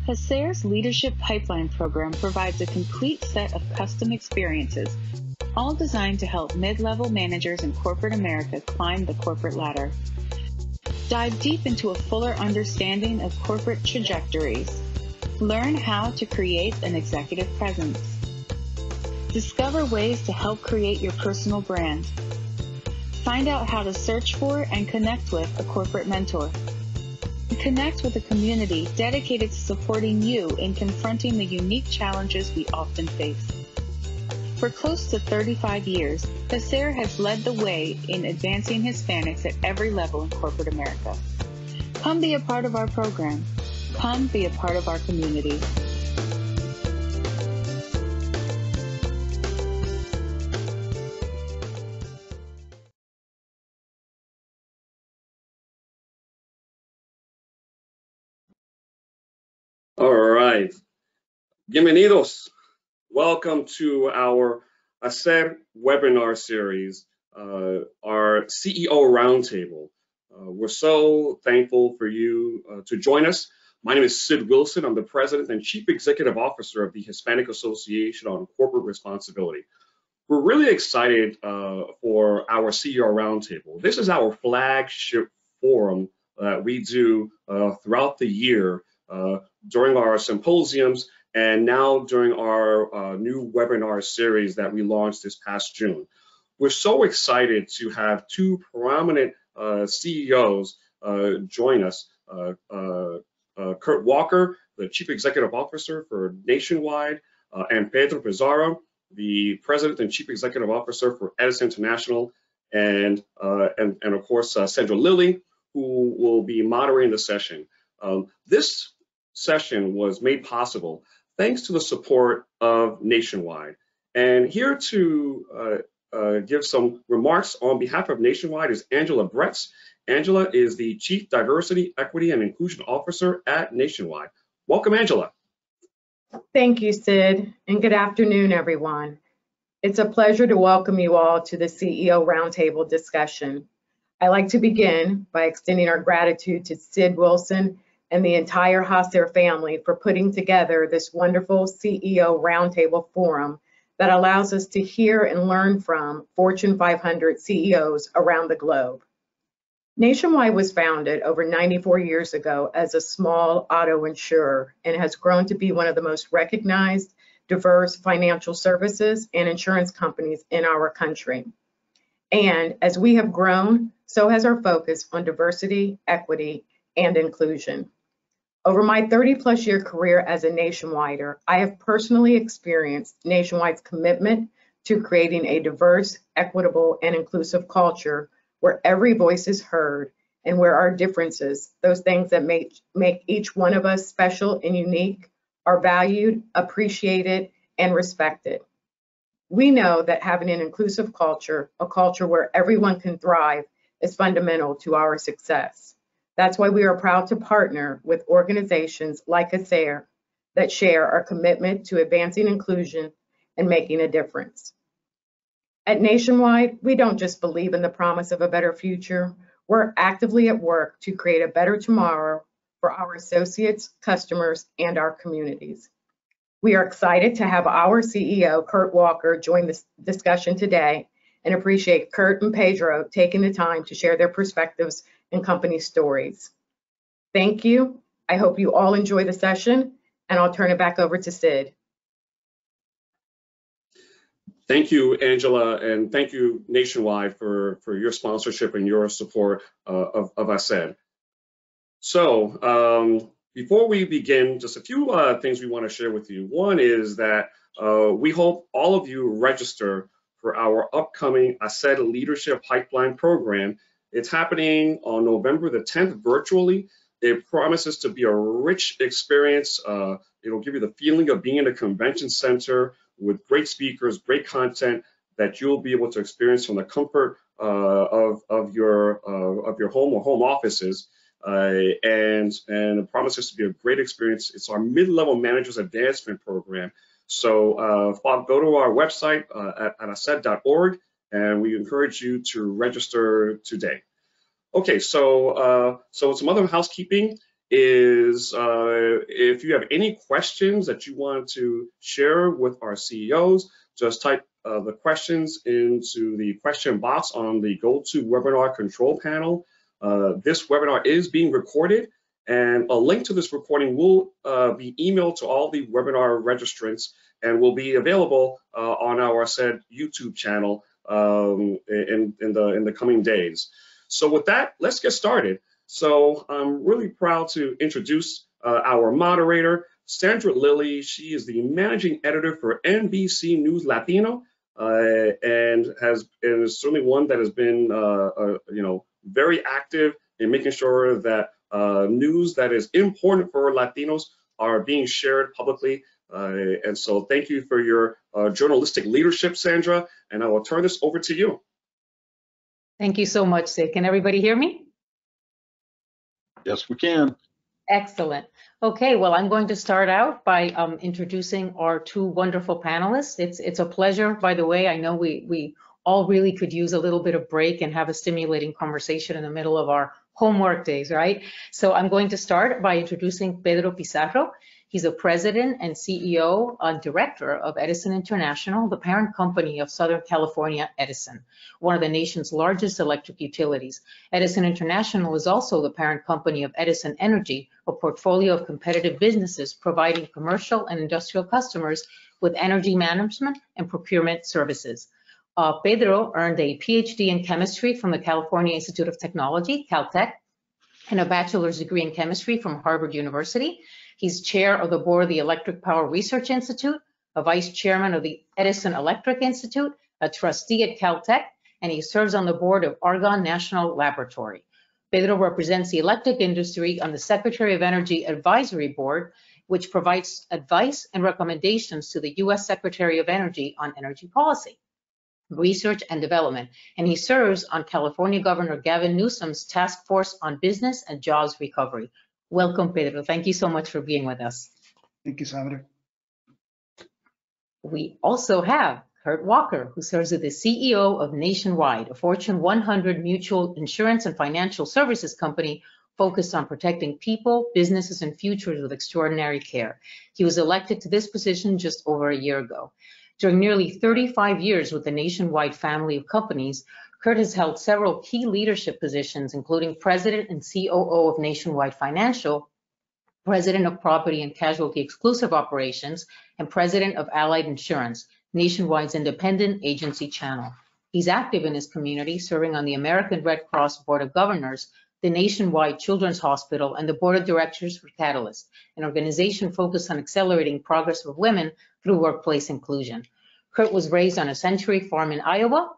HACR's Leadership Pipeline program provides a complete set of custom experiences, all designed to help mid-level managers in corporate America climb the corporate ladder. Dive deep into a fuller understanding of corporate trajectories. Learn how to create an executive presence. Discover ways to help create your personal brand. Find out how to search for and connect with a corporate mentor. Connect with a community dedicated to supporting you in confronting the unique challenges we often face. For close to 35 years, HACR has led the way in advancing Hispanics at every level in corporate America. Come be a part of our program. Come be a part of our community. All right. Bienvenidos. Welcome to our HACR webinar series, our CEO Roundtable. We're so thankful for you to join us. My name is Sid Wilson. I'm the President and Chief Executive Officer of the Hispanic Association on Corporate Responsibility. We're really excited for our CEO Roundtable. This is our flagship forum that we do throughout the year during our symposiums and now during our new webinar series that we launched this past June. We're so excited to have two prominent CEOs join us. Kirk Walker, the Chief Executive Officer for Nationwide, and Pedro Pisarro, the President and Chief Executive Officer for Edison International, and of course Sandra Lilley, who will be moderating the session. This session was made possible thanks to the support of Nationwide. And here to give some remarks on behalf of Nationwide is Angela Bretz. Angela is the Chief Diversity, Equity, and Inclusion Officer at Nationwide. Welcome, Angela. Thank you, Sid, and good afternoon, everyone. It's a pleasure to welcome you all to the CEO Roundtable discussion. I'd like to begin by extending our gratitude to Sid Wilson and the entire HACR family for putting together this wonderful CEO Roundtable forum that allows us to hear and learn from Fortune 500 CEOs around the globe. Nationwide was founded over 94 years ago as a small auto insurer and has grown to be one of the most recognized, diverse financial services and insurance companies in our country. And as we have grown, so has our focus on diversity, equity, and inclusion. Over my 30-plus year career as a Nationwider, I have personally experienced Nationwide's commitment to creating a diverse, equitable, and inclusive culture where every voice is heard and where our differences, those things that make each one of us special and unique, are valued, appreciated, and respected. We know that having an inclusive culture, a culture where everyone can thrive, is fundamental to our success. That's why we are proud to partner with organizations like HACR that share our commitment to advancing inclusion and making a difference. At Nationwide, we don't just believe in the promise of a better future, we're actively at work to create a better tomorrow for our associates, customers, and our communities. We are excited to have our CEO, Kirk Walker, join this discussion today and appreciate Kirk and Pedro taking the time to share their perspectives and company stories. Thank you. I hope you all enjoy the session, and I'll turn it back over to Sid. Thank you, Angela, and thank you, Nationwide, for your sponsorship and your support of HACR. So before we begin, just a few things we want to share with you. One is that we hope all of you register for our upcoming HACR Leadership Pipeline program. It's happening on November the 10th virtually. It promises to be a rich experience. It'll give you the feeling of being in a convention center with great speakers, great content that you'll be able to experience from the comfort of your home or home offices. And it promises to be a great experience. It's our mid-level managers advancement program. So go to our website at hacr.org, and we encourage you to register today. Okay, so some other housekeeping. is if you have any questions that you want to share with our CEOs, just type the questions into the question box on the GoToWebinar control panel. This webinar is being recorded, and a link to this recording will be emailed to all the webinar registrants and will be available on our said YouTube channel in the coming days. So with that, let's get started. So I'm really proud to introduce our moderator, Sandra Lilley. She is the managing editor for NBC News Latino, and is certainly one that has been very active in making sure that news that is important for Latinos are being shared publicly. And so thank you for your journalistic leadership, Sandra, and I will turn this over to you. Thank you so much, Sid. Can everybody hear me? Yes, we can. Excellent. Okay, well, I'm going to start out by introducing our two wonderful panelists. It's a pleasure, by the way. I know we all really could use a little bit of break and have a stimulating conversation in the middle of our homework days, right? So I'm going to start by introducing Pedro Pisarro. He's a president and CEO and director of Edison International, the parent company of Southern California Edison, one of the nation's largest electric utilities. Edison International is also the parent company of Edison Energy, a portfolio of competitive businesses providing commercial and industrial customers with energy management and procurement services. Pedro earned a PhD in chemistry from the California Institute of Technology, Caltech, and a bachelor's degree in chemistry from Harvard University. He's chair of the board of the Electric Power Research Institute, a vice chairman of the Edison Electric Institute, a trustee at Caltech, and he serves on the board of Argonne National Laboratory. Pedro represents the electric industry on the Secretary of Energy Advisory Board, which provides advice and recommendations to the U.S. Secretary of Energy on energy policy, research, and development. And he serves on California Governor Gavin Newsom's Task Force on Business and Jobs Recovery. Welcome, Pedro. Thank you so much for being with us. Thank you, Sandra. We also have Kirk Walker, who serves as the CEO of Nationwide, a Fortune 100 mutual insurance and financial services company focused on protecting people, businesses, and futures with extraordinary care. He was elected to this position just over a year ago. During nearly 35 years with the Nationwide family of companies, Kurt has held several key leadership positions, including president and COO of Nationwide Financial, president of Property and Casualty Exclusive Operations, and president of Allied Insurance, Nationwide's independent agency channel. He's active in his community, serving on the American Red Cross Board of Governors, the Nationwide Children's Hospital, and the Board of Directors for Catalyst, an organization focused on accelerating progress of women through workplace inclusion. Kurt was raised on a Century farm in Iowa,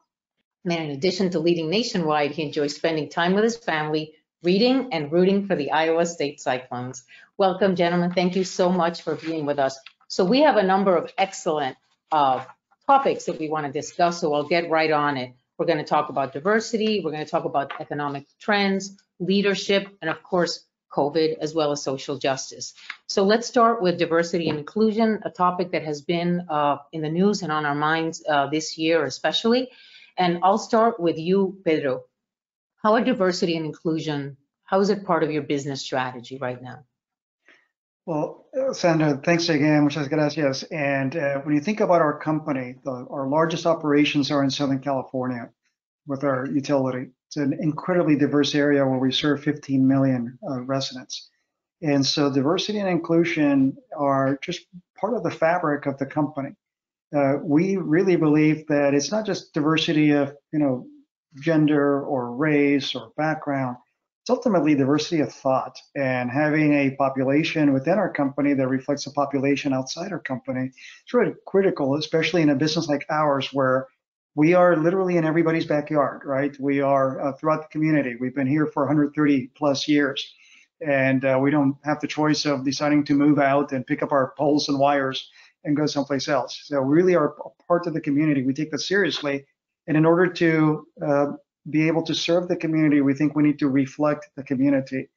and in addition to leading Nationwide, he enjoys spending time with his family, reading and rooting for the Iowa State Cyclones. Welcome, gentlemen. Thank you so much for being with us. So we have a number of excellent topics that we want to discuss, so I'll get right on it. We're going to talk about diversity, we're going to talk about economic trends, leadership, and of course, COVID, as well as social justice. So let's start with diversity and inclusion, a topic that has been in the news and on our minds this year especially. And I'll start with you, Pedro. How are diversity and inclusion, how is it part of your business strategy right now? Well, Sandra, thanks again, muchas gracias. And when you think about our company, our largest operations are in Southern California with our utility. It's an incredibly diverse area where we serve 15 million residents. And so diversity and inclusion are just part of the fabric of the company. We really believe that it's not just diversity of, gender or race or background. It's ultimately diversity of thought, and having a population within our company that reflects the population outside our company is really critical, especially in a business like ours where we are literally in everybody's backyard, right? We are throughout the community. We've been here for 130 plus years, and we don't have the choice of deciding to move out and pick up our poles and wires and go someplace else. So we really are a part of the community. We take that seriously. And in order to be able to serve the community, we think we need to reflect the community.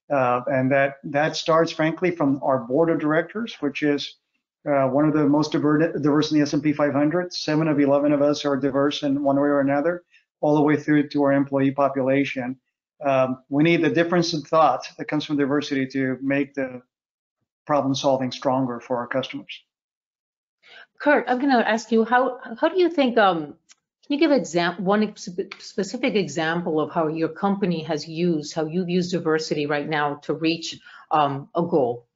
And that starts, frankly, from our board of directors, which is one of the most diverse in the S&P 500. 7 of 11 of us are diverse in one way or another, all the way through to our employee population. We need the difference in thought that comes from diversity to make the problem solving stronger for our customers. Kirk, I'm going to ask you, how do you think, can you give one specific example of how your company has used, how you've used diversity right now to reach a goal?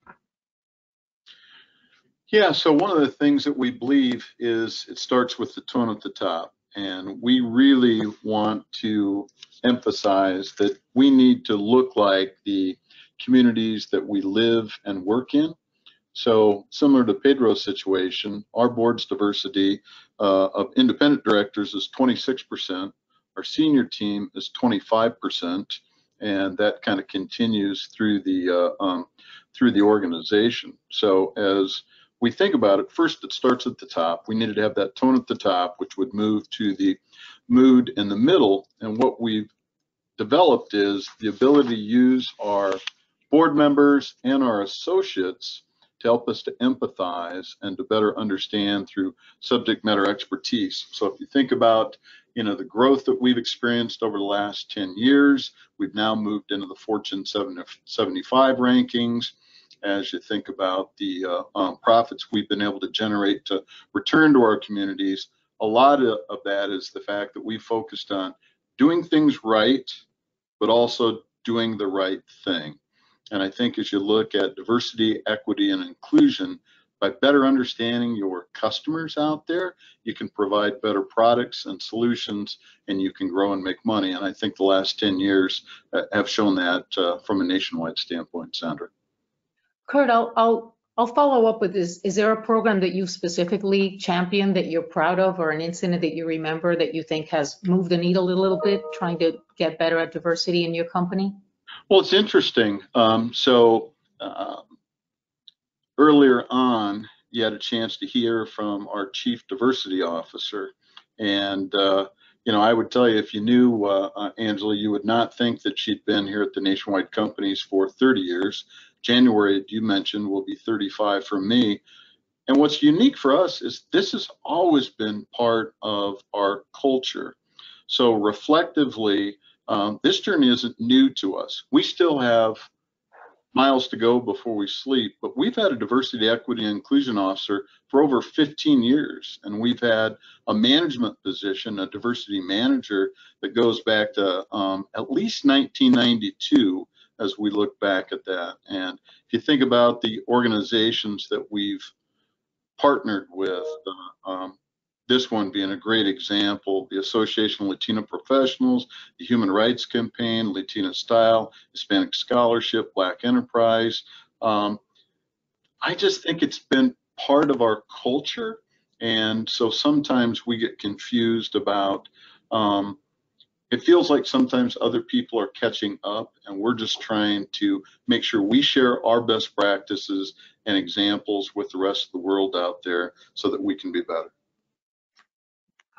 Yeah, so one of the things that we believe is it starts with the tone at the top. And we really want to emphasize that we need to look like the communities that we live and work in. So similar to Pedro's situation, our board's diversity of independent directors is 26%. Our senior team is 25%, and that kind of continues through the organization. So as we think about it, first it starts at the top. We needed to have that tone at the top, which would move to the mood in the middle. And what we've developed is the ability to use our board members and our associates to help us to empathize and to better understand through subject matter expertise. So if you think about, the growth that we've experienced over the last 10 years, we've now moved into the Fortune 75 rankings. As you think about the profits we've been able to generate to return to our communities, a lot of that is the fact that we focused on doing things right, but also doing the right thing. And I think as you look at diversity, equity, and inclusion, by better understanding your customers out there, you can provide better products and solutions, and you can grow and make money. And I think the last 10 years have shown that from a nationwide standpoint, Sandra. Kurt, I'll follow up with this. Is there a program that you specifically championed that you're proud of, or an incident that you remember that you think has moved the needle a little bit, trying to get better at diversity in your company? Well, it's interesting. Earlier on, you had a chance to hear from our Chief Diversity Officer. And, I would tell you, if you knew Angela, you would not think that she'd been here at the Nationwide companies for 30 years. January, you mentioned, will be 35 for me. And what's unique for us is this has always been part of our culture. So reflectively, this journey isn't new to us. We still have miles to go before we sleep, but we've had a diversity, equity, and inclusion officer for over 15 years. And we've had a management position, a diversity manager, that goes back to at least 1992 as we look back at that. And if you think about the organizations that we've partnered with, this one being a great example, the Association of Latino Professionals, the Human Rights Campaign, Latino Style, Hispanic Scholarship, Black Enterprise. I just think it's been part of our culture. And so sometimes we get confused about, it feels like sometimes other people are catching up, and we're just trying to make sure we share our best practices and examples with the rest of the world out there so that we can be better.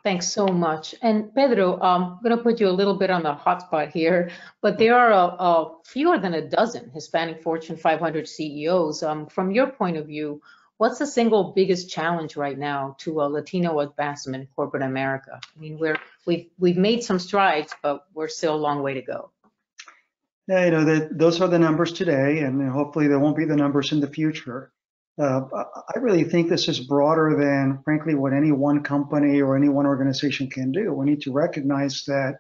Thanks so much. And Pedro, I'm going to put you a little bit on the hot spot here, but there are fewer than a dozen Hispanic Fortune 500 CEOs. From your point of view, what's the single biggest challenge right now to Latino advancement in corporate America? I mean, we've made some strides, but we're still a long way to go. Yeah, those are the numbers today, and hopefully there won't be the numbers in the future. I really think this is broader than, frankly, what any one company or any one organization can do. We need to recognize that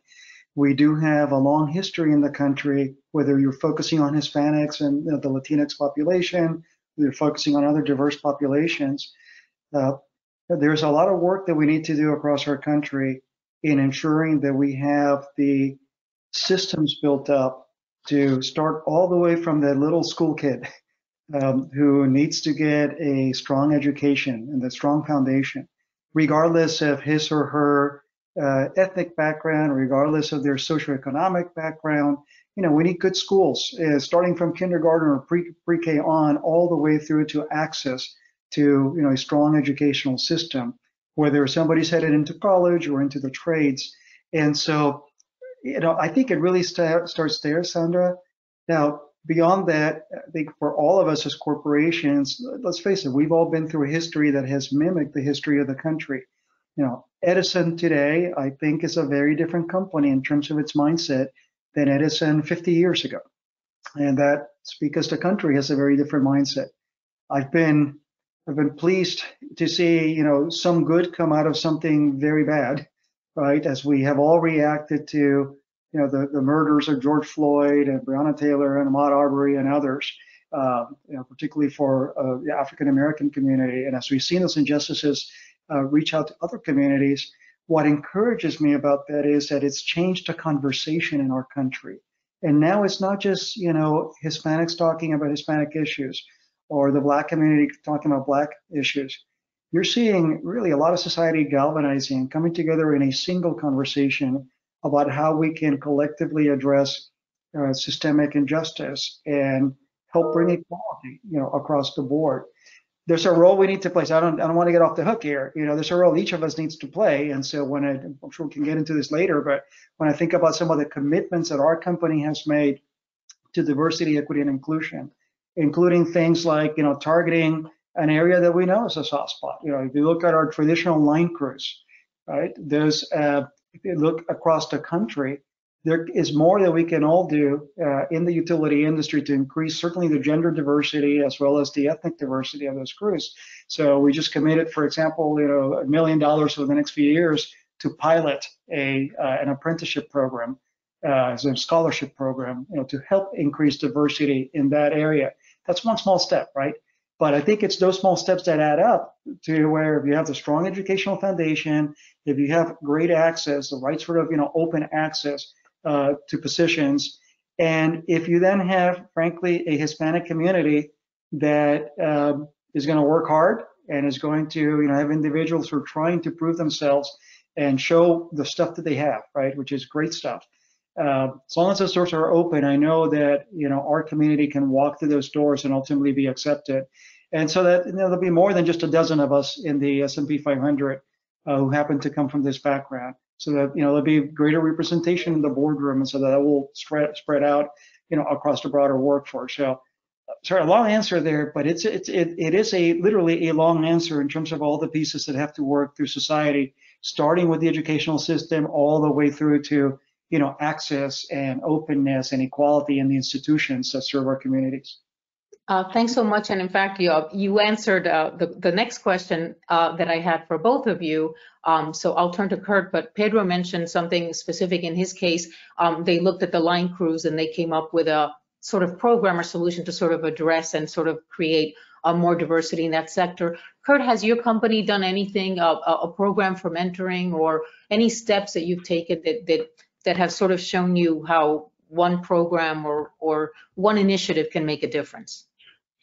we do have a long history in the country, whether you're focusing on Hispanics and the Latinx population, whether you're focusing on other diverse populations. There's a lot of work that we need to do across our country in ensuring that we have the systems built up to start all the way from the little school kid who needs to get a strong education and a strong foundation, regardless of his or her ethnic background, regardless of their socioeconomic background. We need good schools, starting from kindergarten or pre-K on, all the way through to access to a strong educational system, whether somebody's headed into college or into the trades. And so, I think it really starts there, Sandra. Now, beyond that, I think for all of us as corporations, let's face it, we've all been through a history that has mimicked the history of the country. Edison today, I think, is a very different company in terms of its mindset than Edison 50 years ago. And that's because the country has a very different mindset. I've been pleased to see, some good come out of something very bad, right? As we have all reacted to, the murders of George Floyd and Breonna Taylor and Ahmaud Arbery and others, particularly for the African American community. And as we've seen those injustices reach out to other communities, what encourages me about that is that it's changed the conversation in our country. And now it's not just, Hispanics talking about Hispanic issues or the Black community talking about Black issues. You're seeing really a lot of society galvanizing, coming together in a single conversation about how we can collectively address systemic injustice and help bring equality, across the board. There's a role we need to play. So I don't want to get off the hook here. There's a role each of us needs to play. And so I'm sure we can get into this later, but when I think about some of the commitments that our company has made to diversity, equity, and inclusion, including things like, targeting an area that we know is a soft spot. If you look at our traditional line crews, right, there's, if you look across the country, there is more that we can all do in the utility industry to increase certainly the gender diversity as well as the ethnic diversity of those crews. So we just committed, for example, $1 million over the next few years to pilot an apprenticeship program, as a scholarship program, to help increase diversity in that area. That's one small step, right? But I think it's those small steps that add up to where if you have the strong educational foundation, if you have great access, the right sort of open access to positions, and if you then have, frankly, a Hispanic community that is going to work hard and is going to have individuals who are trying to prove themselves and show the stuff that they have, right, which is great stuff. As long as those doors are open, I know that our community can walk through those doors and ultimately be accepted. And so that there'll be more than just a dozen of us in the S&P 500 who happen to come from this background. So that there'll be greater representation in the boardroom, and so that will spread out across the broader workforce. So, sorry, a long answer there, but it is literally a long answer in terms of all the pieces that have to work through society, starting with the educational system all the way through to access and openness and equality in the institutions that serve our communities. Thanks so much. And in fact, you answered the next question that I had for both of you. So I'll turn to Kirk, but Pedro mentioned something specific in his case. They looked at the line crews and they came up with a sort of program or solution to sort of address and sort of create more diversity in that sector. Kirk, has your company done anything, a program for mentoring or any steps that you've taken that have sort of shown you how one program or one initiative can make a difference?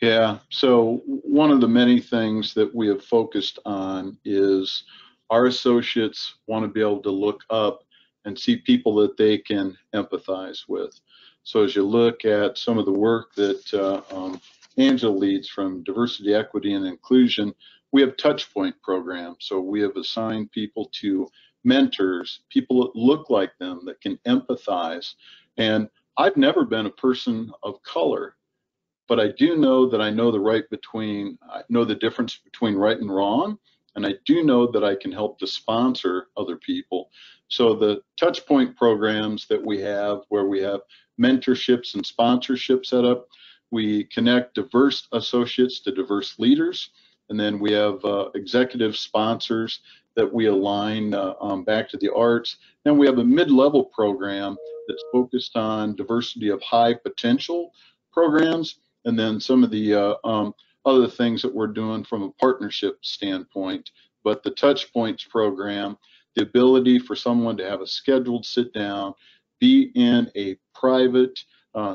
Yeah, so one of the many things that we have focused on is our associates want to be able to look up and see people that they can empathize with. So as you look at some of the work that Angela leads from diversity, equity, and inclusion, we have touch point programs. So we have assigned people to mentors, people that look like them, that can empathize. And I've never been a person of color, but I do know that I know I know the difference between right and wrong, and I do know that I can help to sponsor other people. So the touch point programs that we have, where we have mentorships and sponsorships set up, we connect diverse associates to diverse leaders, and then we have executive sponsors that we align back to the arts. Then we have a mid-level program that's focused on diversity of high potential programs, and then some of the other things that we're doing from a partnership standpoint. But the touch points program, the ability for someone to have a scheduled sit down, be in a private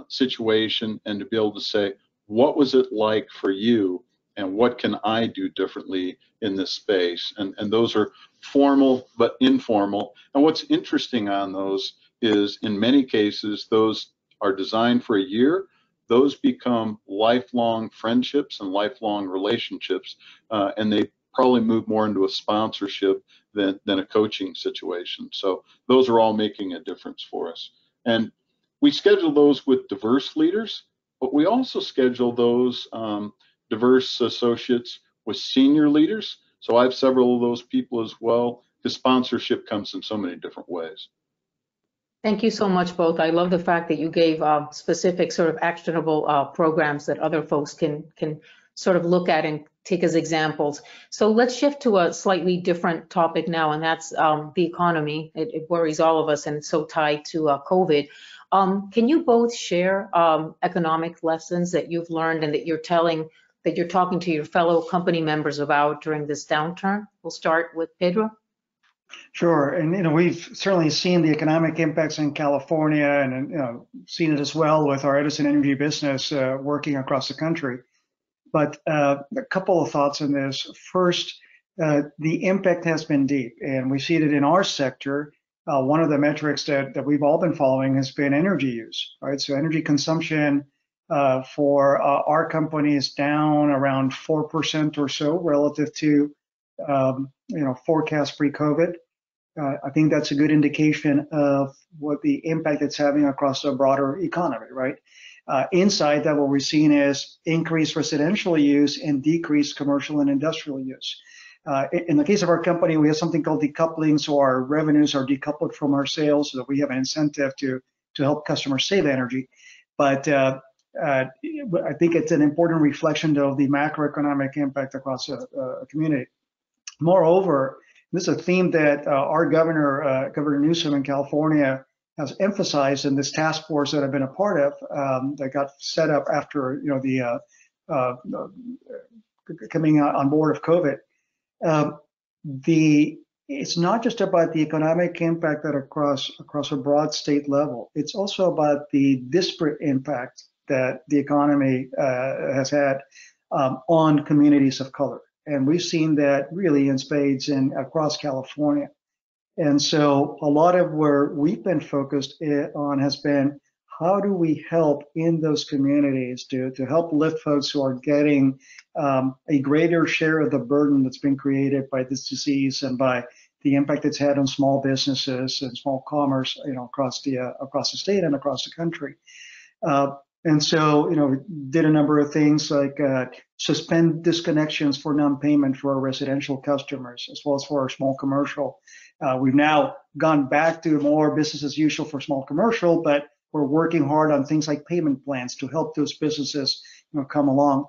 situation, and to be able to say, what was it like for you, and what can I do differently in this space? And those are formal but informal. And what's interesting on those is, in many cases, those are designed for a year. Those become lifelong friendships and lifelong relationships, and they probably move more into a sponsorship than a coaching situation. So those are all making a difference for us. And we schedule those with diverse leaders, but we also schedule those diverse associates with senior leaders. So I have several of those people as well. The sponsorship comes in so many different ways. Thank you so much, both. I love the fact that you gave specific sort of actionable programs that other folks can sort of look at and take as examples. So let's shift to a slightly different topic now, and that's the economy. It worries all of us, and it's so tied to COVID. Can you both share economic lessons that you've learned and that you're talking to your fellow company members about during this downturn? We'll start with Pedro. Sure, and we've certainly seen the economic impacts in California, and seen it as well with our Edison energy business working across the country. But a couple of thoughts on this. First, the impact has been deep, and we see it in our sector. One of the metrics that we've all been following has been energy use, right? So energy consumption for our company is down around 4% or so relative to forecast pre-COVID. I think that's a good indication of what the impact it's having across the broader economy, right? Inside that, what we're seeing is increased residential use and decreased commercial and industrial use. In the case of our company, we have something called decoupling, so our revenues are decoupled from our sales, so that we have an incentive to help customers save energy. But I think it's an important reflection of the macroeconomic impact across a community. Moreover, this is a theme that our Governor Newsom in California has emphasized in this task force that I've been a part of, that got set up after the coming on board of COVID. It's not just about the economic impact that across a broad state level. It's also about the disparate impact that the economy has had on communities of color. And we've seen that really in spades across California. And so a lot of where we've been focused on has been, how do we help in those communities to help lift folks who are getting a greater share of the burden that's been created by this disease and by the impact it's had on small businesses and small commerce, across the state and across the country. And so, we did a number of things like suspend disconnections for non-payment for our residential customers, as well as for our small commercial. We've now gone back to more business as usual for small commercial, but we're working hard on things like payment plans to help those businesses, come along.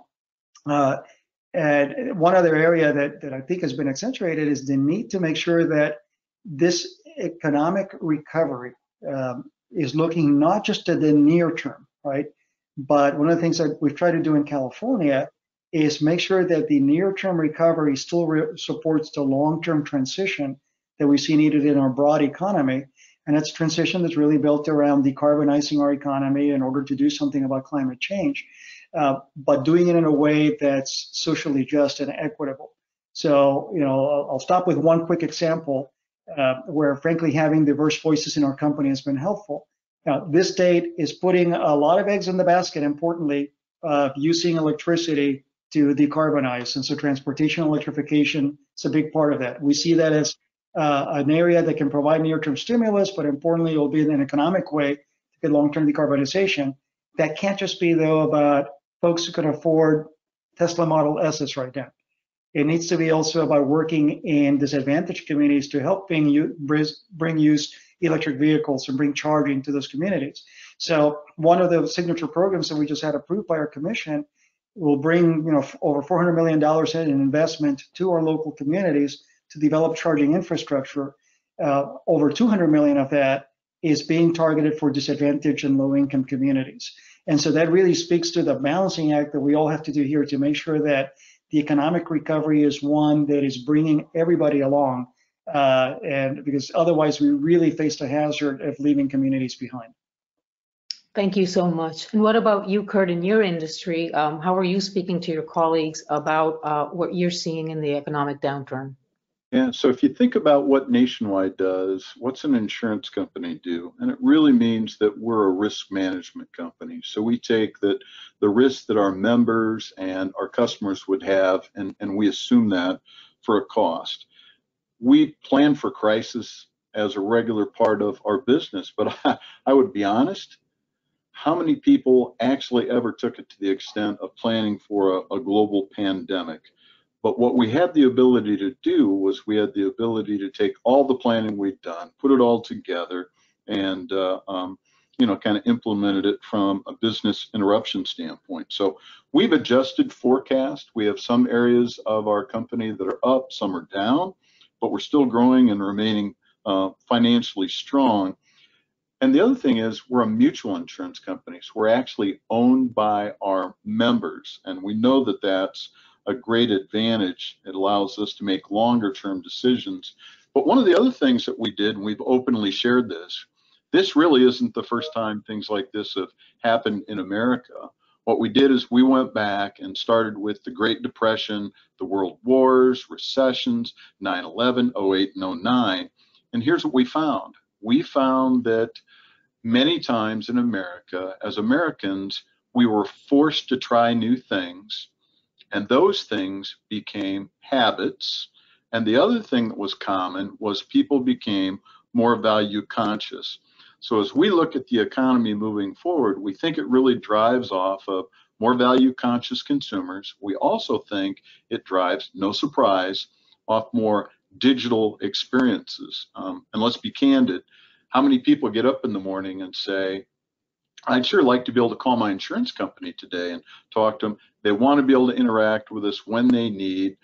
And one other area that I think has been accentuated is the need to make sure that this economic recovery is looking not just at the near term, right? But one of the things that we've tried to do in California is make sure that the near-term recovery still supports the long-term transition that we see needed in our broad economy. And that's a transition that's really built around decarbonizing our economy in order to do something about climate change, but doing it in a way that's socially just and equitable. So, I'll stop with one quick example where, frankly, having diverse voices in our company has been helpful. Now, this state is putting a lot of eggs in the basket, importantly, of using electricity to decarbonize. And so transportation electrification is a big part of that. We see that as an area that can provide near-term stimulus, but importantly, it will be in an economic way to get long-term decarbonization. That can't just be, though, about folks who can afford Tesla Model S's right now. It needs to be also about working in disadvantaged communities to help bring use electric vehicles and bring charging to those communities. So one of the signature programs that we just had approved by our commission will bring over $400 million in investment to our local communities to develop charging infrastructure. Over $200 million of that is being targeted for disadvantaged and low-income communities. And so that really speaks to the balancing act that we all have to do here to make sure that the economic recovery is one that is bringing everybody along, and because otherwise we really face the hazard of leaving communities behind. Thank you so much. And what about you, Kurt, in your industry? How are you speaking to your colleagues about what you're seeing in the economic downturn? Yeah, so if you think about what Nationwide does, what's an insurance company do? And it really means that we're a risk management company. So we take the risks that our members and our customers would have, and we assume that for a cost. We plan for crisis as a regular part of our business, but I would be honest, how many people actually ever took it to the extent of planning for a global pandemic? But what we had the ability to do was we had the ability to take all the planning we'd done, put it all together, and kind of implemented it from a business interruption standpoint. So we've adjusted forecast. We have some areas of our company that are up, some are down, but we're still growing and remaining financially strong. And the other thing is we're a mutual insurance company. So we're actually owned by our members. And we know that that's a great advantage. It allows us to make longer term decisions. But one of the other things that we did, and we've openly shared this really isn't the first time things like this have happened in America. What we did is we went back and started with the Great Depression, the World Wars, recessions, 9/11, 08, and 09. And here's what we found. We found that many times in America, as Americans, we were forced to try new things, and those things became habits. And the other thing that was common was people became more value conscious. So as we look at the economy moving forward, we think it really drives off of more value conscious consumers. We also think it drives, no surprise, off more digital experiences. And let's be candid, how many people get up in the morning and say, I'd sure like to be able to call my insurance company today and talk to them. They want to be able to interact with us when they need,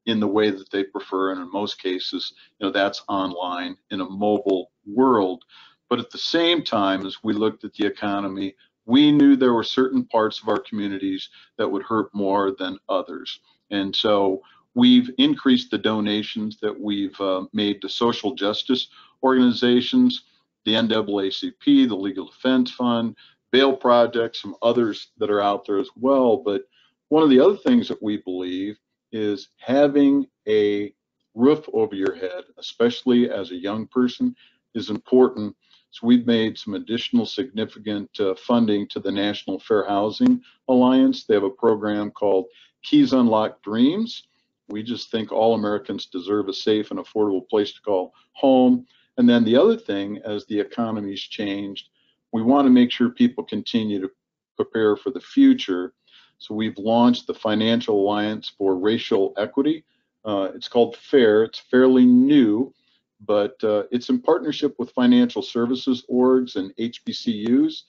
in the way that they prefer. And in most cases, that's online in a mobile world. But at the same time, as we looked at the economy, we knew there were certain parts of our communities that would hurt more than others. And so we've increased the donations that we've made to social justice organizations, the NAACP, the Legal Defense Fund, Bail Project, some others that are out there as well. But one of the other things that we believe is having a roof over your head, especially as a young person, is important. So we've made some additional significant funding to the National Fair Housing Alliance. They have a program called Keys Unlock Dreams. We just think all Americans deserve a safe and affordable place to call home. And then the other thing, as the economy's changed, we want to make sure people continue to prepare for the future. So we've launched the Financial Alliance for Racial Equity. It's called FAIR. It's fairly new, but it's in partnership with financial services orgs and HBCUs.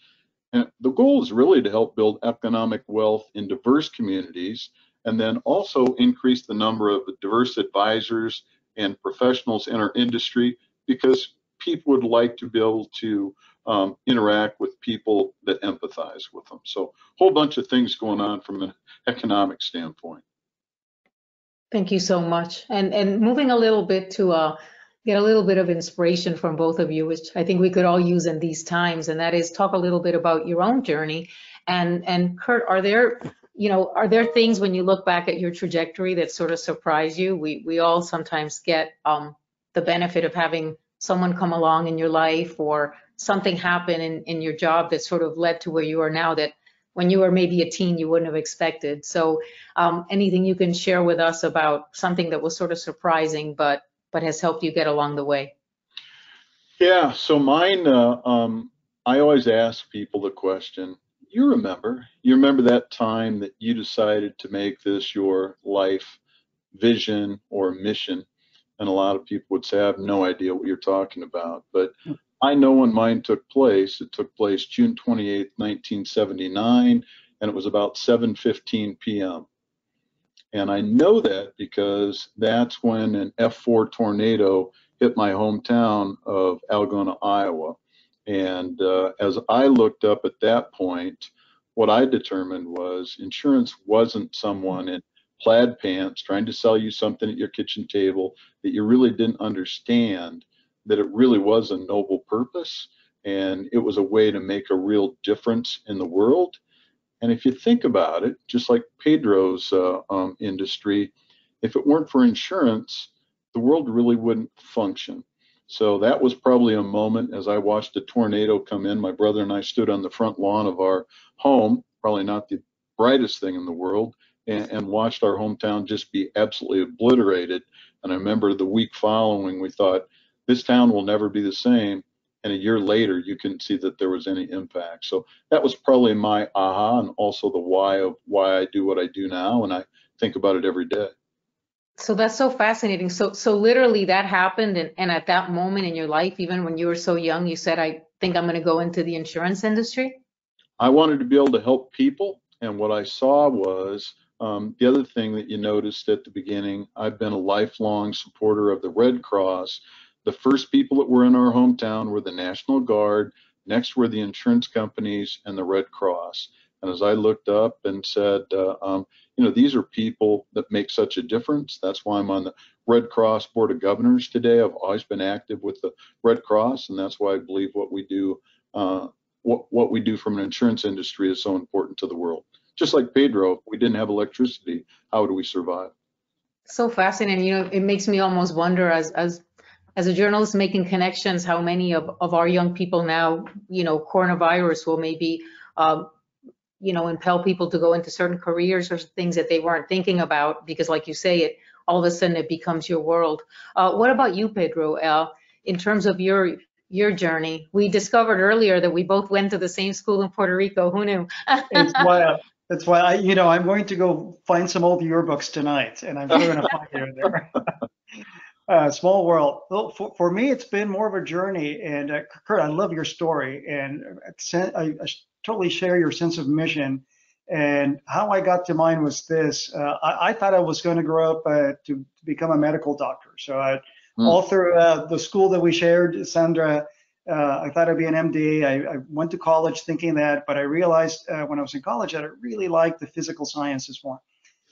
And the goal is really to help build economic wealth in diverse communities, and then also increase the number of diverse advisors and professionals in our industry, because people would like to be able to interact with people that empathize with them. So a whole bunch of things going on from an economic standpoint. Thank you so much. And moving a little bit to get a little bit of inspiration from both of you, which I think we could all use in these times, and that is talk a little bit about your own journey. And Kurt, are there things when you look back at your trajectory that sort of surprise you? We all sometimes get the benefit of having someone come along in your life or something happen in your job that sort of led to where you are now that when you were maybe a teen you wouldn't have expected. So anything you can share with us about something that was sort of surprising but has helped you get along the way? Yeah, so mine, I always ask people the question, you remember that time that you decided to make this your life vision or mission? And a lot of people would say, I have no idea what you're talking about. But I know when mine took place. It took place June 28th, 1979, and it was about 7:15 p.m. And I know that because that's when an F4 tornado hit my hometown of Algona, Iowa. And as I looked up at that point, what I determined was insurance wasn't someone in plaid pants trying to sell you something at your kitchen table that you really didn't understand, that it really was a noble purpose, and it was a way to make a real difference in the world. And if you think about it, just like Pedro's industry, if it weren't for insurance, the world really wouldn't function. So that was probably a moment as I watched a tornado come in. My brother and I stood on the front lawn of our home, probably not the brightest thing in the world, and watched our hometown just be absolutely obliterated. And I remember the week following, we thought, this town will never be the same. And a year later, you can see that there was any impact. So that was probably my aha, and also the why of why I do what I do now. And I think about it every day. So that's so fascinating. So literally that happened, and at that moment in your life, even when you were so young, you said, I think I'm going to go into the insurance industry. I wanted to be able to help people, and what I saw was the other thing that you noticed at the beginning. I've been a lifelong supporter of the Red Cross. The first people that were in our hometown were the National Guard, next were the insurance companies, and the Red Cross. And as I looked up and said, you know, these are people that make such a difference. That's why I'm on the Red Cross Board of Governors today. I've always been active with the Red Cross, and that's why I believe what we do what we do from an insurance industry is so important to the world. Just like Pedro, if we didn't have electricity, how would we survive? So fascinating. You know, it makes me almost wonder as a journalist making connections, how many of our young people now, you know, coronavirus will maybe, you know, impel people to go into certain careers or things that they weren't thinking about, because like you say, it all of a sudden it becomes your world. What about you, Pedro? In terms of your journey, we discovered earlier that we both went to the same school in Puerto Rico. Who knew? That's why I'm going to go find some old yearbooks tonight, and I'm sure going to find you in there. Small world. Well, for me, it's been more of a journey. And Kurt, I love your story, and I totally share your sense of mission. And how I got to mine was this: I thought I was going to grow up to become a medical doctor. So all through the school that we shared, Sandra, I thought I'd be an MD. I went to college thinking that, but I realized when I was in college that I really liked the physical sciences more.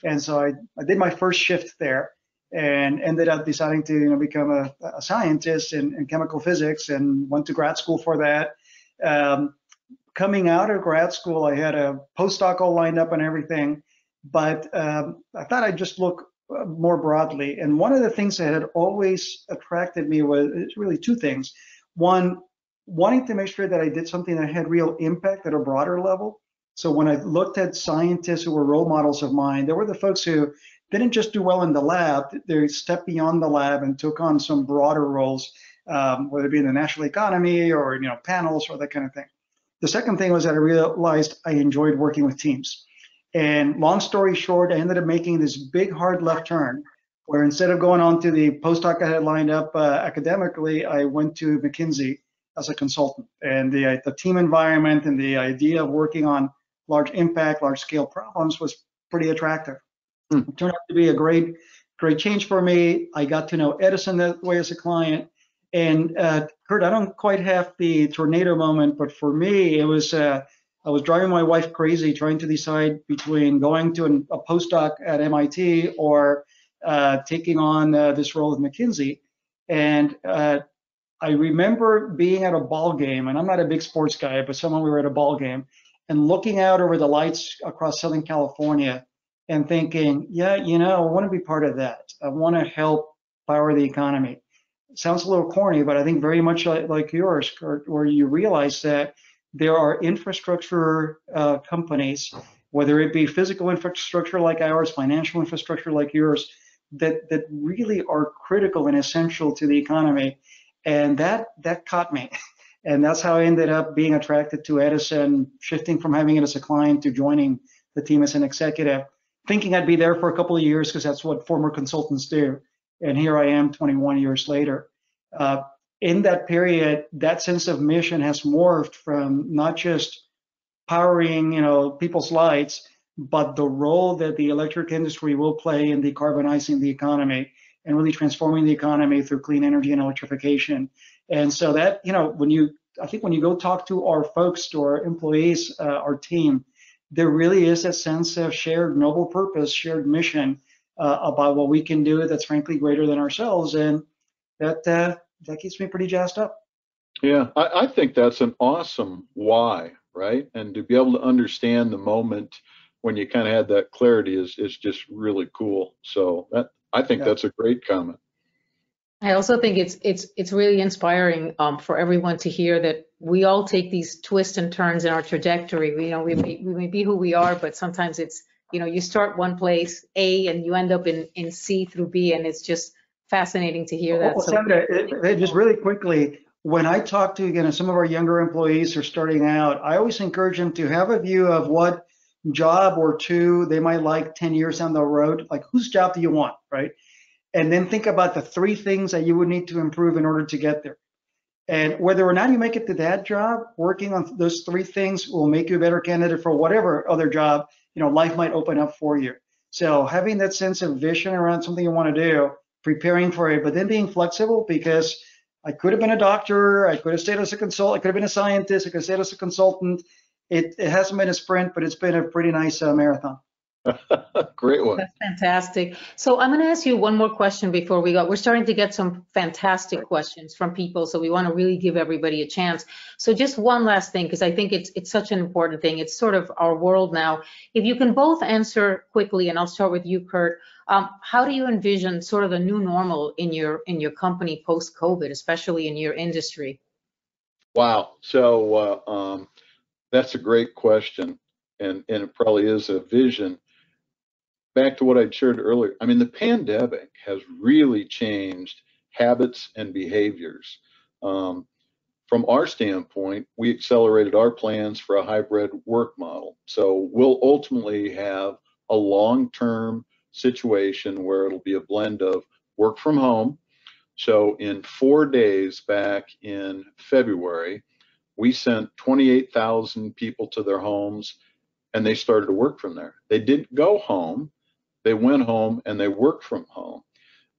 And so I did my first shift there and ended up deciding to become a scientist in chemical physics, and went to grad school for that. Coming out of grad school, I had a postdoc all lined up and everything, but I thought I'd just look more broadly. And one of the things that had always attracted me was really two things. One, wanting to make sure that I did something that had real impact at a broader level. So when I looked at scientists who were role models of mine, there were the folks who didn't just do well in the lab, they stepped beyond the lab and took on some broader roles, whether it be in the national economy or panels or that kind of thing. The second thing was that I realized I enjoyed working with teams. And long story short, I ended up making this big hard left turn, where instead of going on to the postdoc I had lined up academically, I went to McKinsey as a consultant. And the team environment and the idea of working on large impact, large scale problems was pretty attractive. It turned out to be a great change for me. I got to know Edison that way as a client. And Kurt, I don't quite have the tornado moment, but for me, it was I was driving my wife crazy trying to decide between going to a postdoc at MIT or taking on this role with McKinsey. And I remember being at a ball game, and I'm not a big sports guy, but someone we were at a ball game and looking out over the lights across Southern California and thinking, yeah, I want to be part of that. I want to help power the economy. It sounds a little corny, but I think very much like yours, Kurt, where you realize that there are infrastructure companies, whether it be physical infrastructure like ours, financial infrastructure like yours, that really are critical and essential to the economy. And that caught me. And that's how I ended up being attracted to Edison, shifting from having it as a client to joining the team as an executive, thinking I'd be there for a couple of years because that's what former consultants do. And here I am 21 years later. In that period, that sense of mission has morphed from not just powering, people's lights, but the role that the electric industry will play in decarbonizing the economy and really transforming the economy through clean energy and electrification. And so that, when you go talk to our folks, to our employees, our team, there really is a sense of shared noble purpose, shared mission about what we can do that's frankly greater than ourselves. And that keeps me pretty jazzed up. Yeah, I think that's an awesome why, right? And to be able to understand the moment when you kind of had that clarity is just really cool. So I think that's a great comment. I also think it's really inspiring for everyone to hear that we all take these twists and turns in our trajectory. We may be who we are, but sometimes it's you start one place A and you end up in C through B, and it's just fascinating to hear that. Well, Sandra, just really quickly, when I talk to some of our younger employees who are starting out, I always encourage them to have a view of what job or two they might like 10 years down the road. Like, whose job do you want, right? and then think about the 3 things that you would need to improve in order to get there. And whether or not you make it to that job, working on those 3 things will make you a better candidate for whatever other job, life might open up for you. So having that sense of vision around something you want to do, preparing for it, but then being flexible, because I could have been a doctor, I could have stayed as a consultant, I could have been a scientist, I could have stayed as a consultant. It hasn't been a sprint, but it's been a pretty nice marathon. Great one. That's fantastic. So I'm going to ask you one more question before we go. We're starting to get some fantastic questions from people, so we want to really give everybody a chance. So just one last thing, because I think it's such an important thing. It's sort of our world now. If you can both answer quickly, and I'll start with you, Kurt. How do you envision sort of the new normal in your company post-COVID, especially in your industry? Wow. So that's a great question, and it probably is a vision. Back to what I shared earlier, I mean, the pandemic has really changed habits and behaviors. From our standpoint, we accelerated our plans for a hybrid work model. So we'll ultimately have a long-term situation where it'll be a blend of work from home. So in 4 days back in February, we sent 28,000 people to their homes, and they started to work from there. They didn't go home. They went home and they worked from home.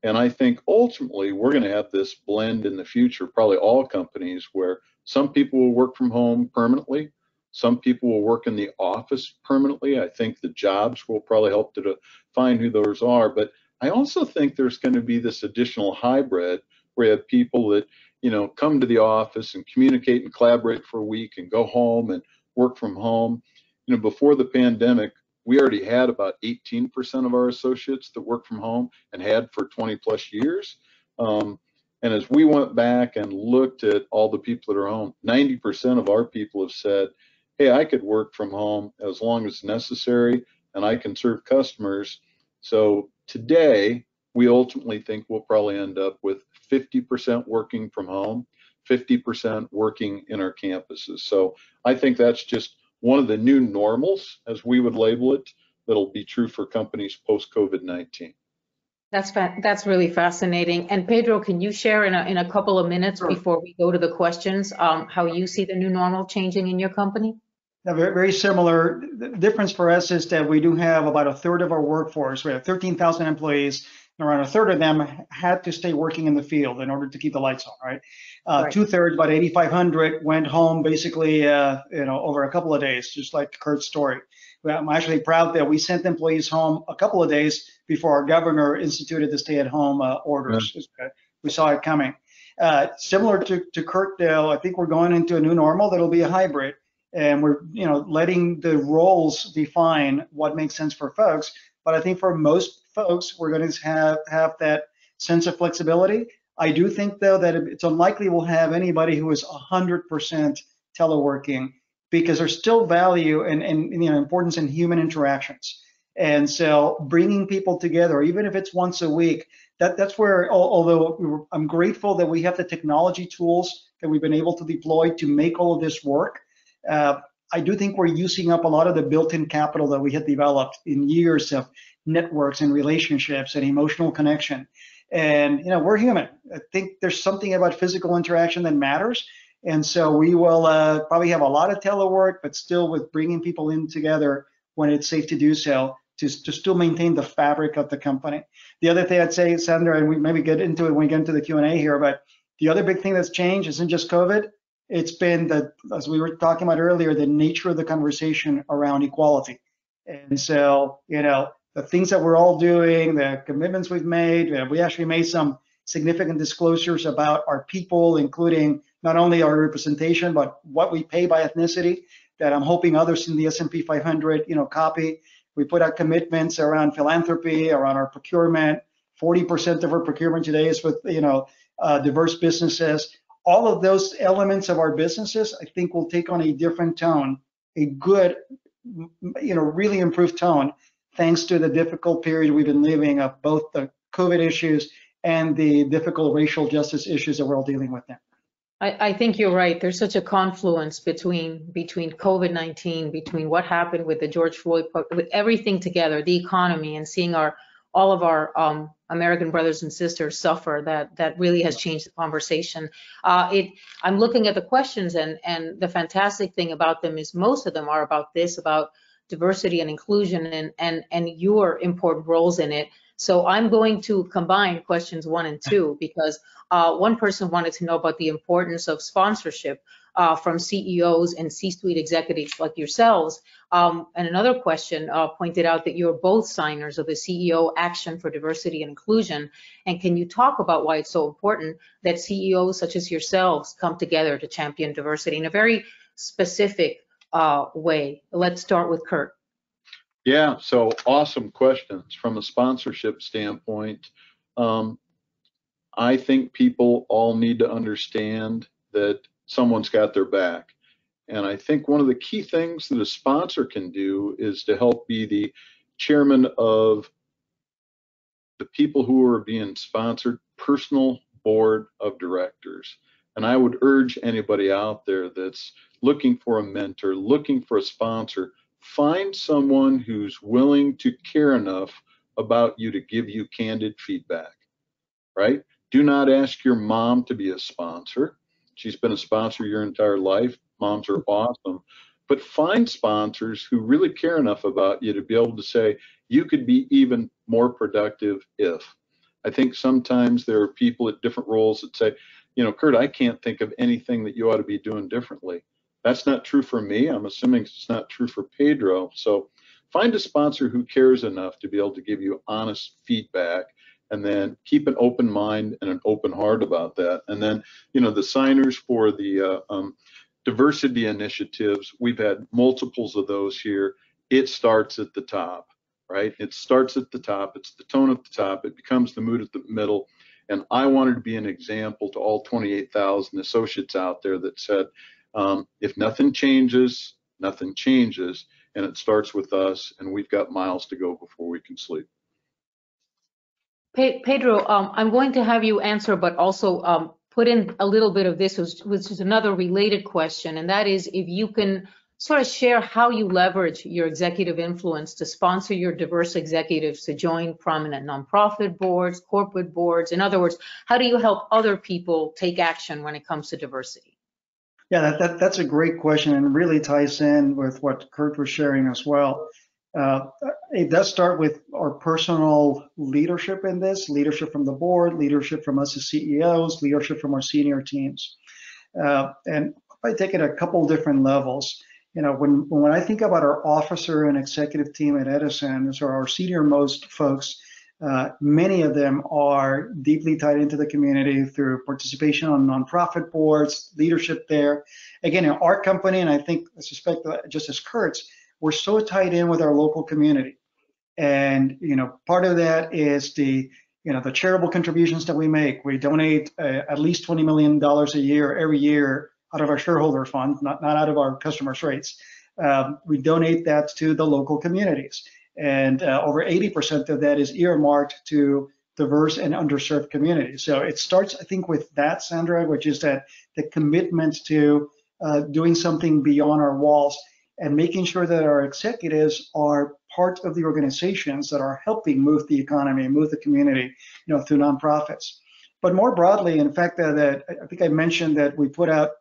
And I think ultimately we're going to have this blend in the future, probably all companies, where some people will work from home permanently. Some people will work in the office permanently. I think the jobs will probably help to define who those are. But I also think there's going to be this additional hybrid where you have people that, come to the office and communicate and collaborate for a week and go home and work from home. Before the pandemic, we already had about 18% of our associates that work from home and had for 20 plus years. And as we went back and looked at all the people that are home, 90% of our people have said, hey, I could work from home as long as necessary and I can serve customers. So today, we ultimately think we'll probably end up with 50% working from home, 50% working in our campuses. So I think that's just one of the new normals, as we would label it, that'll be true for companies post-COVID-19. That's really fascinating. And Pedro, can you share in a couple of minutes before we go to the questions, how you see the new normal changing in your company? Yeah, very, very similar. The difference for us is that we do have about a third of our workforce. We have 13,000 employees, and around a third of them had to stay working in the field in order to keep the lights on, right? Right. 2/3, about 8,500, went home basically, over a couple of days, just like Kurt's story. I'm actually proud that we sent employees home a couple of days before our governor instituted the stay-at-home orders. Yeah. We saw it coming. Similar to Kirk, I think we're going into a new normal that'll be a hybrid. And we're, letting the roles define what makes sense for folks. But I think for most folks, we're going to have that sense of flexibility. I do think, though, that it's unlikely we'll have anybody who is 100% teleworking, because there's still value and importance in human interactions. And so bringing people together, even if it's once a week, that's where, although I'm grateful that we have the technology tools that we've been able to deploy to make all of this work. I do think we're using up a lot of the built-in capital that we had developed in years of networks and relationships and emotional connection. And, we're human. I think there's something about physical interaction that matters. And so we will probably have a lot of telework, but still with bringing people in together when it's safe to do so, to still maintain the fabric of the company. The other thing I'd say, Sandra, and we maybe get into it when we get into the Q&A here, but the other big thing that's changed isn't just COVID. It's been as we were talking about earlier, the nature of the conversation around equality. And so, the things that we're all doing, the commitments we've made, we actually made some significant disclosures about our people, including not only our representation, but what we pay by ethnicity, that I'm hoping others in the S&P 500, copy. We put out commitments around philanthropy, around our procurement. 40% of our procurement today is with, diverse businesses. All of those elements of our businesses, I think, will take on a different tone, a good, really improved tone, thanks to the difficult period we've been living of both the COVID issues and the difficult racial justice issues that we're all dealing with now. I think you're right. There's such a confluence between COVID-19, between what happened with the George Floyd, with everything together, the economy, and seeing all of our American brothers and sisters suffer, that really has changed the conversation. I'm looking at the questions, and the fantastic thing about them is most of them are about this, about diversity and inclusion and your important roles in it. So I'm going to combine questions 1 and 2 because one person wanted to know about the importance of sponsorship from CEOs and C-suite executives like yourselves. And another question pointed out that you're both signers of the CEO Action for Diversity and Inclusion. And can you talk about why it's so important that CEOs such as yourselves come together to champion diversity in a very specific way? Let's start with Kirk. Yeah, so awesome questions. From a sponsorship standpoint, I think people all need to understand that someone's got their back. And I think one of the key things that a sponsor can do is to help be the chairman of the people who are being sponsored, personal board of directors. And I would urge anybody out there that's looking for a mentor, looking for a sponsor, find someone who's willing to care enough about you to give you candid feedback, right? Do not ask your mom to be a sponsor. She's been a sponsor your entire life. Moms are awesome. But find sponsors who really care enough about you to be able to say, you could be even more productive if. I think sometimes there are people at different roles that say, you know, Kurt, I can't think of anything that you ought to be doing differently. That's not true for me. I'm assuming it's not true for Pedro. So find a sponsor who cares enough to be able to give you honest feedback, and then keep an open mind and an open heart about that. And then, you know, the signers for the diversity initiatives, we've had multiples of those here. It starts at the top, right? It starts at the top. It's the tone at the top. It becomes the mood at the middle. And I wanted to be an example to all 28,000 associates out there that said, if nothing changes, nothing changes. And it starts with us, and we've got miles to go before we can sleep. Pedro, I'm going to have you answer, but also put in a little bit of this, which is another related question, and that is if you can sort of share how you leverage your executive influence to sponsor your diverse executives to join prominent nonprofit boards, corporate boards. In other words, how do you help other people take action when it comes to diversity? Yeah, that's a great question, and really ties in with what Kurt was sharing as well. It does start with our personal leadership in this, leadership from the board, leadership from us as CEOs, leadership from our senior teams. And if I take it a couple different levels, you know, when I think about our officer and executive team at Edison, those are our senior most folks, many of them are deeply tied into the community through participation on nonprofit boards, leadership there. Again, in our company, and I suspect that just as Kurt's, we're so tied in with our local community. And, you know, part of that is the charitable contributions that we make. We donate at least $20 million a year, every year, out of our shareholder fund, not out of our customers' rates. We donate that to the local communities. And over 80% of that is earmarked to diverse and underserved communities. So it starts, I think, with that, Sandra, which is that the commitment to doing something beyond our walls and making sure that our executives are part of the organizations that are helping move the economy, move the community, you know, through nonprofits. But more broadly, in fact, that I think I mentioned that we put out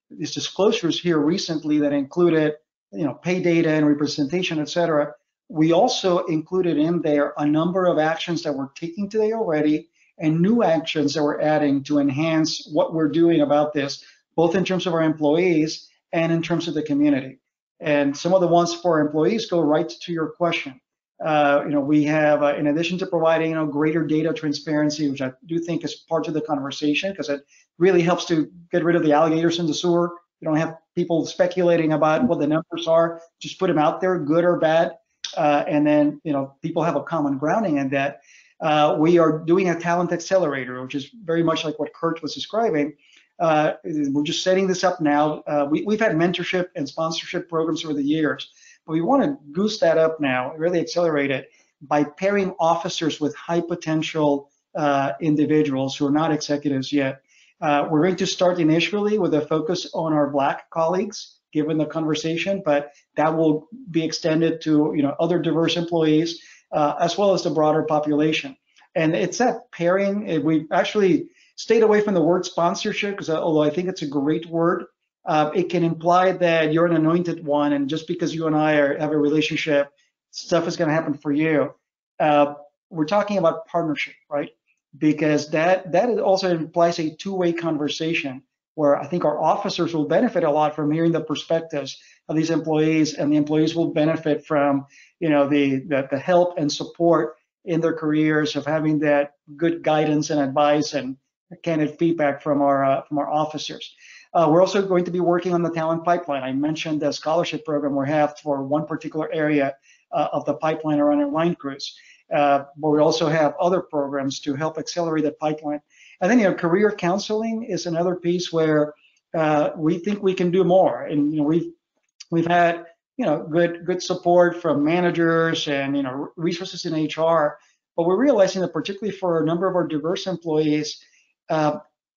these disclosures here recently that included, you know, pay data and representation, et cetera. We also included in there a number of actions that we're taking today already and new actions that we're adding to enhance what we're doing about this, both in terms of our employees and in terms of the community. And some of the ones for our employees go right to your question. You know, we have, in addition to providing, you know, greater data transparency, which I do think is part of the conversation because it really helps to get rid of the alligators in the sewer. You don't have people speculating about what the numbers are. Just put them out there, good or bad, and then, you know, people have a common grounding in that. We are doing a talent accelerator, which is very much like what Kurt was describing. We're just setting this up now. We've had mentorship and sponsorship programs over the years, but we want to goose that up now, really accelerate it by pairing officers with high potential individuals who are not executives yet. We're going to start initially with a focus on our Black colleagues, given the conversation, but that will be extended to, you know, other diverse employees. as well as the broader population. And it's that pairing. We actually stayed away from the word sponsorship because although I think it's a great word, it can imply that you're an anointed one, and just because you and I have a relationship, stuff is going to happen for you. We're talking about partnership, right? Because that also implies a two-way conversation where I think our officers will benefit a lot from hearing the perspectives of these employees, and the employees will benefit from, the help and support in their careers of having that good guidance and advice and candid feedback from our officers. We're also going to be working on the talent pipeline. I mentioned the scholarship program we have for one particular area of the pipeline around our line crews. But we also have other programs to help accelerate the pipeline. And then, career counseling is another piece where we think we can do more. And we've had good support from managers and resources in HR. But we're realizing that particularly for a number of our diverse employees,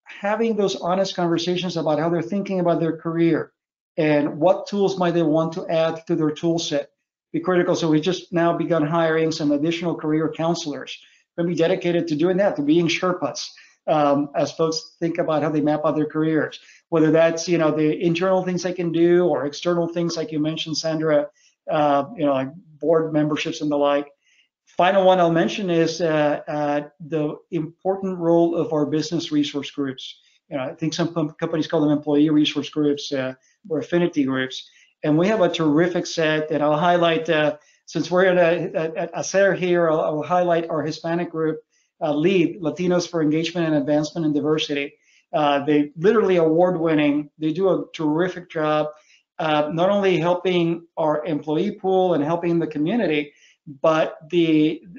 having those honest conversations about how they're thinking about their career and what tools might they want to add to their tool set be critical. So we just now begun hiring some additional career counselors going to be dedicated to doing that, to being Sherpas, as folks think about how they map out their careers, whether that's the internal things they can do or external things like you mentioned, Sandra, like board memberships and the like. Final one I'll mention is the important role of our business resource groups. I think some companies call them employee resource groups or affinity groups. And we have a terrific set, and I'll highlight, since we're at HACR here, I'll highlight our Hispanic group, LEAD, Latinos for Engagement and Advancement in Diversity. They literally award-winning. They do a terrific job, not only helping our employee pool and helping the community, but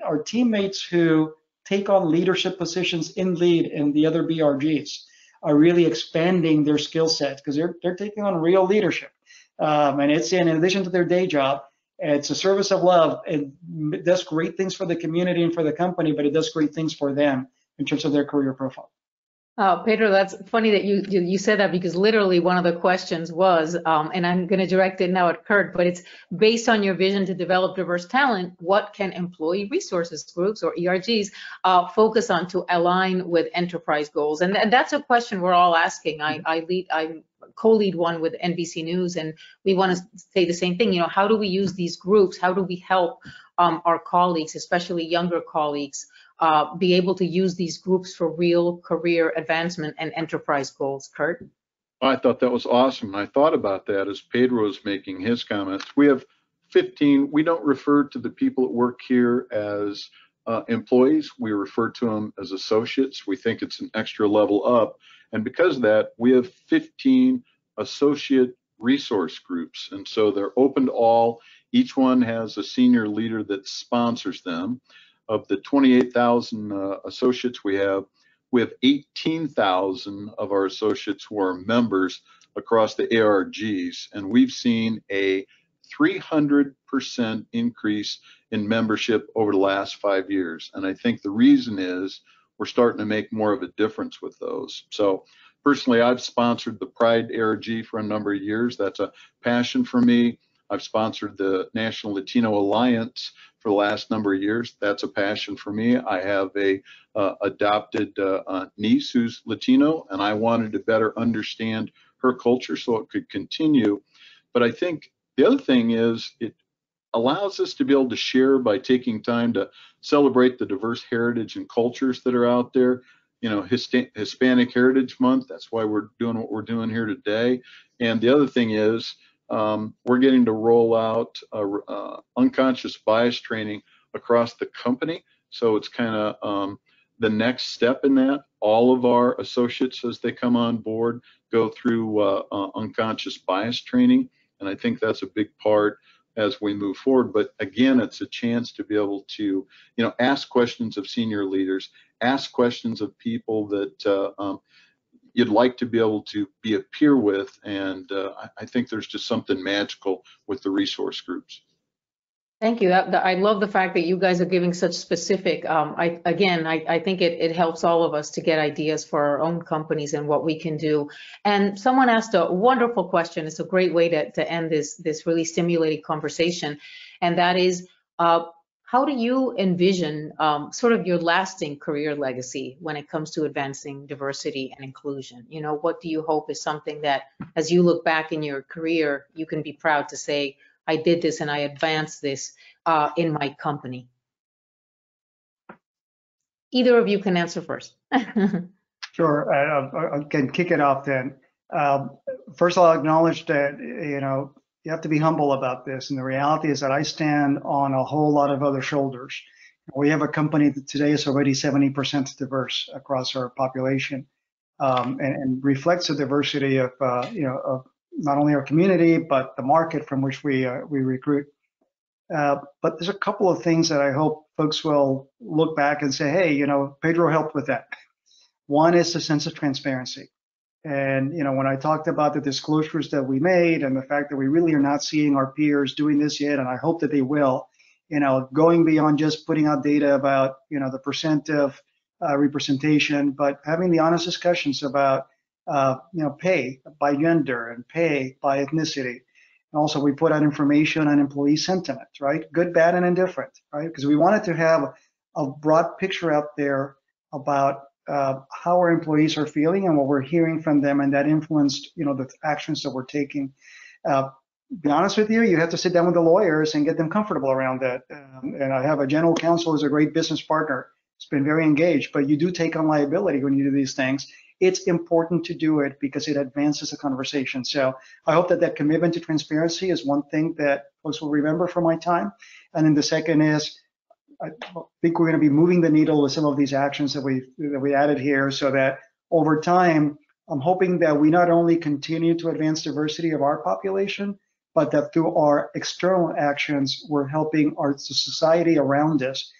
our teammates who take on leadership positions in LEAD and the other BRGs are really expanding their skill sets because they're taking on real leadership. And it's in addition to their day job, it's a service of love. It does great things for the community and for the company, but it does great things for them in terms of their career profile. Pedro, that's funny that you said that, because literally one of the questions was, and I'm going to direct it now at Kirk, but it's based on your vision to develop diverse talent, what can employee resources groups or ERGs focus on to align with enterprise goals? And that's a question we're all asking. I co-lead one with NBC News, and we want to say the same thing. How do we use these groups? How do we help our colleagues, especially younger colleagues, be able to use these groups for real career advancement and enterprise goals? Kirk? I thought that was awesome. I thought about that as Pedro was making his comments. We have 15. We don't refer to the people that work here as employees. We refer to them as associates. We think it's an extra level up. And because of that, we have 15 associate resource groups. And so they're open to all. Each one has a senior leader that sponsors them. Of the 28,000 associates we have 18,000 of our associates who are members across the ARGs, and we've seen a 300% increase in membership over the last 5 years. And I think the reason is we're starting to make more of a difference with those. So personally, I've sponsored the Pride ARG for a number of years. That's a passion for me. I've sponsored the National Latino Alliance for the last number of years. That's a passion for me. I have a adopted niece who's Latino, and I wanted to better understand her culture so it could continue. But I think the other thing is it allows us to be able to share by taking time to celebrate the diverse heritage and cultures that are out there. Hispanic Heritage Month, that's why we're doing what we're doing here today. And the other thing is, we're getting to roll out unconscious bias training across the company. So it's kind of the next step in that. All of our associates, as they come on board, go through unconscious bias training. And I think that's a big part as we move forward. But again, it's a chance to be able to, ask questions of senior leaders, ask questions of people that you'd like to be able to be a peer with, and I think there's just something magical with the resource groups. Thank you. I love the fact that you guys are giving such specific. I think it helps all of us to get ideas for our own companies and what we can do. And someone asked a wonderful question. It's a great way to end this really stimulating conversation, and that is, how do you envision sort of your lasting career legacy when it comes to advancing diversity and inclusion? You know, what do you hope is something that, as you look back in your career, you can be proud to say, I did this and I advanced this in my company? Either of you can answer first. Sure, I can kick it off then. First of all, I'll acknowledge that, you have to be humble about this. And the reality is that I stand on a whole lot of other shoulders. We have a company that today is already 70% diverse across our population, and reflects the diversity of, of not only our community, but the market from which we recruit. But there's a couple of things that I hope folks will look back and say, hey, Pedro helped with that. One is the sense of transparency. And, when I talked about the disclosures that we made and the fact that we really are not seeing our peers doing this yet, and I hope that they will, going beyond just putting out data about, the percent of representation, but having the honest discussions about, pay by gender and pay by ethnicity. And also we put out information on employee sentiment, right? Good, bad, and indifferent, right? Because we wanted to have a broad picture out there about how our employees are feeling and what we're hearing from them, and that influenced, the actions that we're taking. Be honest with you, you have to sit down with the lawyers and get them comfortable around that. And I have a general counsel who's a great business partner. It's been very engaged, but you do take on liability when you do these things. It's important to do it because it advances the conversation. So I hope that commitment to transparency is one thing that folks will remember from my time. And then the second is, I think we're going to be moving the needle with some of these actions that we added here, so that over time, I'm hoping that we not only continue to advance diversity of our population, but that through our external actions, we're helping our society around us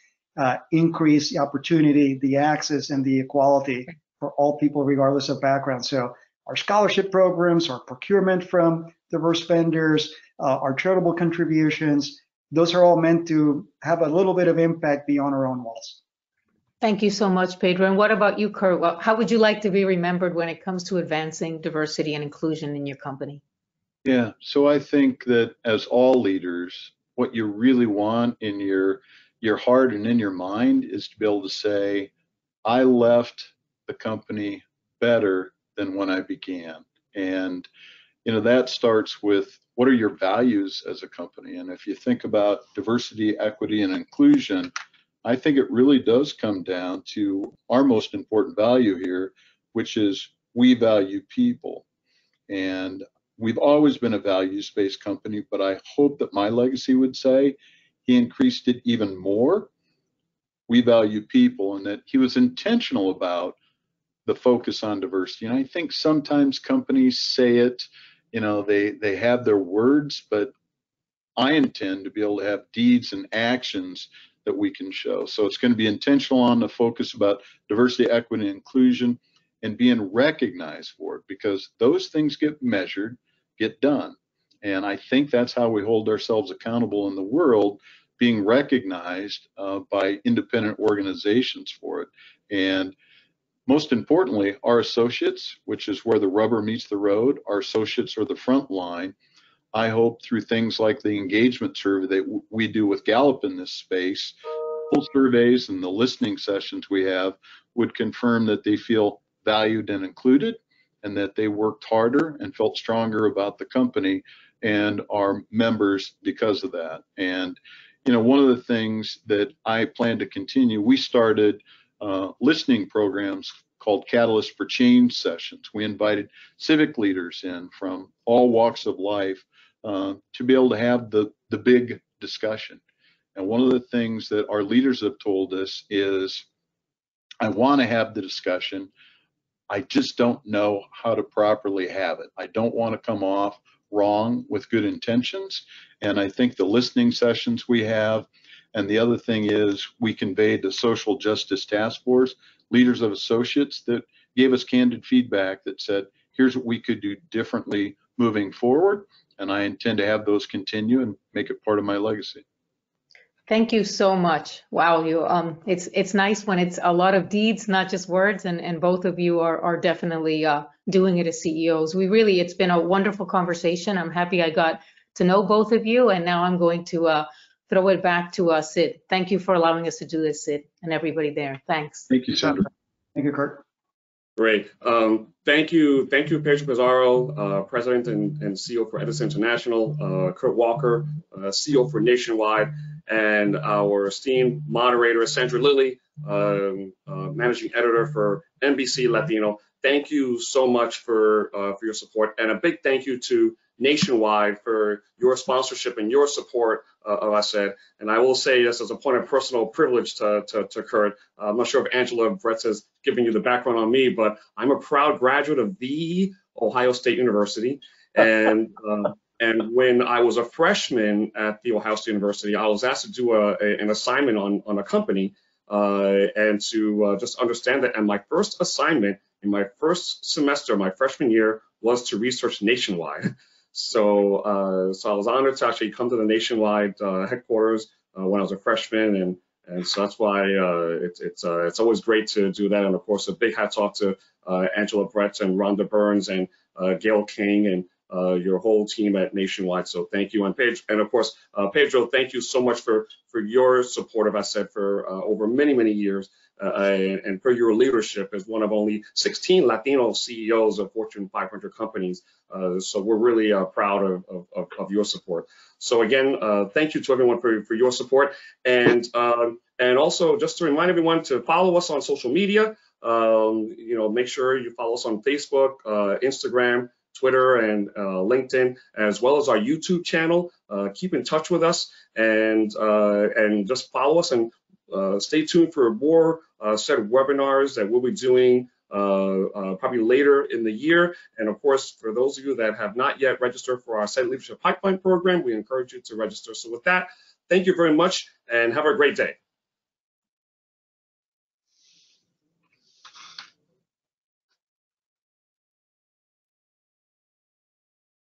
increase the opportunity, the access, and the equality for all people, regardless of background. So our scholarship programs, our procurement from diverse vendors, our charitable contributions, those are all meant to have a little bit of impact beyond our own walls. Thank you so much, Pedro. And what about you, Kirk? Well, how would you like to be remembered when it comes to advancing diversity and inclusion in your company? Yeah, so I think that as all leaders, what you really want in your heart and in your mind is to be able to say, I left the company better than when I began. And that starts with, what are your values as a company? And if you think about diversity, equity, and inclusion, I think it really does come down to our most important value here, which is we value people. And we've always been a values-based company, but I hope that my legacy would say he increased it even more. We value people, and that he was intentional about the focus on diversity. And I think sometimes companies say it, they have their words, but I intend to be able to have deeds and actions that we can show. So it's going to be intentional on the focus about diversity, equity, and inclusion, and being recognized for it, because those things get measured, get done. And I think that's how we hold ourselves accountable in the world, being recognized by independent organizations for it. And most importantly, our associates, which is where the rubber meets the road, our associates are the front line. I hope through things like the engagement survey that we do with Gallup in this space, full surveys and the listening sessions we have would confirm that they feel valued and included, and that they worked harder and felt stronger about the company and our members because of that. And, one of the things that I plan to continue, we started listening programs called Catalyst for Change sessions. We invited civic leaders in from all walks of life to be able to have the big discussion. And one of the things that our leaders have told us is, I want to have the discussion, I just don't know how to properly have it. I don't want to come off wrong with good intentions. And I think the listening sessions we have, and the other thing is we conveyed the Social Justice Task Force, leaders of associates that gave us candid feedback that said, here's what we could do differently moving forward. And I intend to have those continue and make it part of my legacy. Thank you so much. Wow, it's nice when it's a lot of deeds, not just words, and both of you are definitely doing it as CEOs. It's been a wonderful conversation. I'm happy I got to know both of you, and now I'm going to throw it back to Sid. Thank you for allowing us to do this, Sid, and everybody there. Thanks. Thank you, Sandra. Thank you, Kirk. Great. Thank you, Pedro Pisarro, President and CEO for Edison International, Kirk Walker, CEO for Nationwide, and our esteemed moderator, Sandra Lilley, Managing Editor for NBC Latino. Thank you so much for your support, and a big thank you to Nationwide for your sponsorship and your support of ACER. And I will say this as a point of personal privilege to Kurt. I'm not sure if Angela Brett has given you the background on me, but I'm a proud graduate of the Ohio State University. And when I was a freshman at the Ohio State University, I was asked to do an assignment on a company and to just understand that. And my first assignment in my first semester, my freshman year, was to research Nationwide. So I was honored to actually come to the Nationwide headquarters when I was a freshman, and so that's why it's always great to do that. And of course, a big hats off to Angela Brett and Rhonda Burns and Gail King and your whole team at Nationwide. So thank you. And of course, Pedro, thank you so much for your support of ACER for over many years. And for your leadership as one of only 16 Latino CEOs of Fortune 500 companies. So we're really proud of your support. So again, thank you to everyone for your support. And also just to remind everyone to follow us on social media. Make sure you follow us on Facebook, Instagram, Twitter, and LinkedIn, as well as our YouTube channel. Keep in touch with us and just follow us, and stay tuned for more set of webinars that we'll be doing probably later in the year. And of course, for those of you that have not yet registered for our Site Leadership Pipeline program, we encourage you to register. So with that, thank you very much and have a great day.